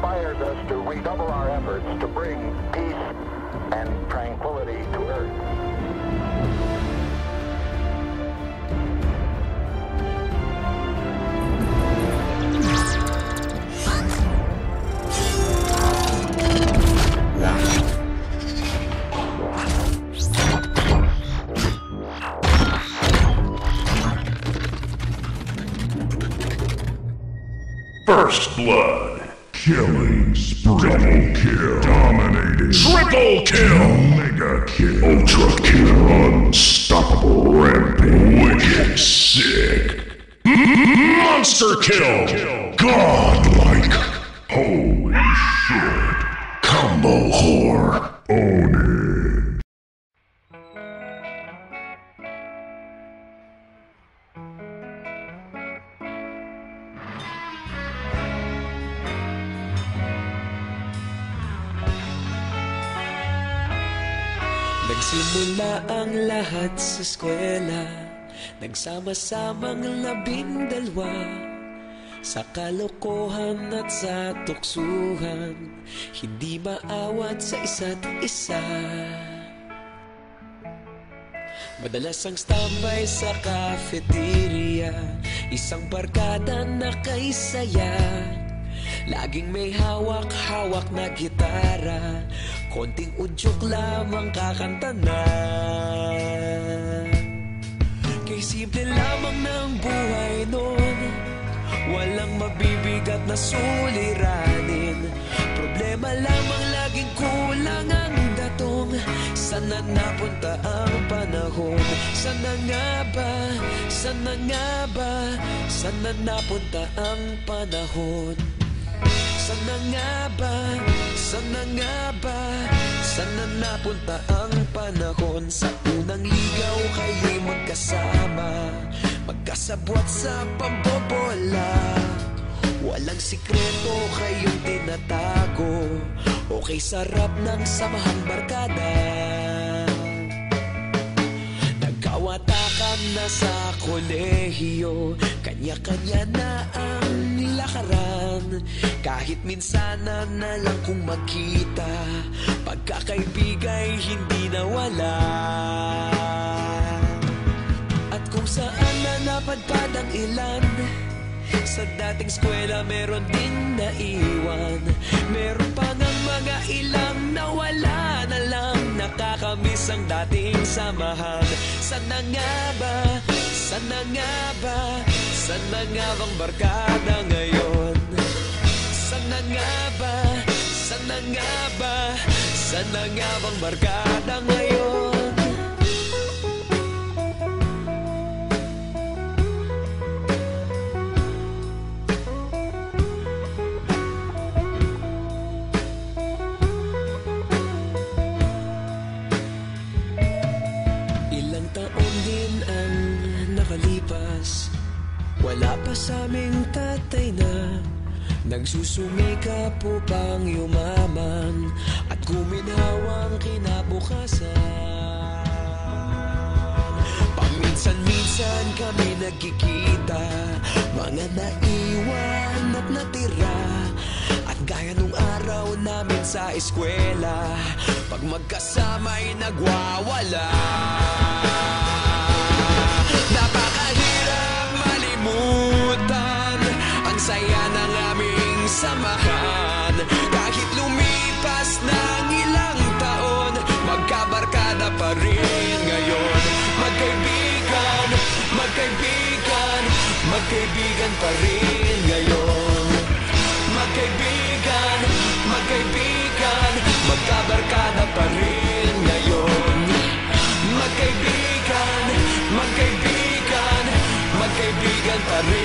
inspires us to redouble our efforts to bring peace and tranquility to Earth. First blood. Killing spree. Double kill. Dominating. Triple kill. Mega kill. Ultra kill. Unstoppable rampage. Wicked sick. Monster kill. Godlike. Holy shit. Combo whore. Own it. Nagsimula ang lahat sa eskwela, nagsama-samang 12 sa kalokohan at sa tuksuhan, hindi maawat sa isa't isa. Madalas ang standby sa cafeteria, isang barkada na kay saya. Laging may hawak-hawak na gitara, konting udyok lamang kakanta na. Kay simple lamang ng buhay nun, walang mabibigat na suliranin. Problema lamang laging kulang ang datong. Sana napunta ang panahon? Sana nga ba? Sana nga ba? Sana napunta ang panahon? Sana nga ba? Sana nga ba? Sana napunta ang panahon? Sa unang ligaw kayo'y magkasama, magkasabwat sa pambobola. Walang sikreto kayong tinatago, okay sarap ng samahang barkada. Nagkawatakan na sa kolehiyo, kanya-kanya na ang nilakaran. Kahit minsan na lang kung magkita, pagkakaibigay hindi nawala. At kung saan na napadpad ang ilan, sa dating eskwela meron din naiwan. Meron pa ng mga ilang nawala na lang, nakakamiss ang dating samahan. Sana nga ba? Sana nga ba? Sana nga bang barkada ngayon? Sana nga ba? Sana nga ba? Sana nga bang barkada ngayon? Ilang taon din ang nakalipas, wala pa sa aming tatay na nagsusumikap upang yumaman at guminhawang kinabukasan. Paminsan-minsan kami nagkikita, mga naiwan at natira. At gaya nung araw namin sa eskwela, pag magkasama'y nagwawala. Napakahirap malimutan ang saya ng aming samahan. Kahit lumipas ng ilang taon, magkabarkada pa rin ngayon. Magkaibigan, magkaibigan, magkaibigan pa rin ngayon. Magkaibigan, magkaibigan, magkabarkada pa rin ngayon. Magkaibigan, magkaibigan, magkaibigan pa rin.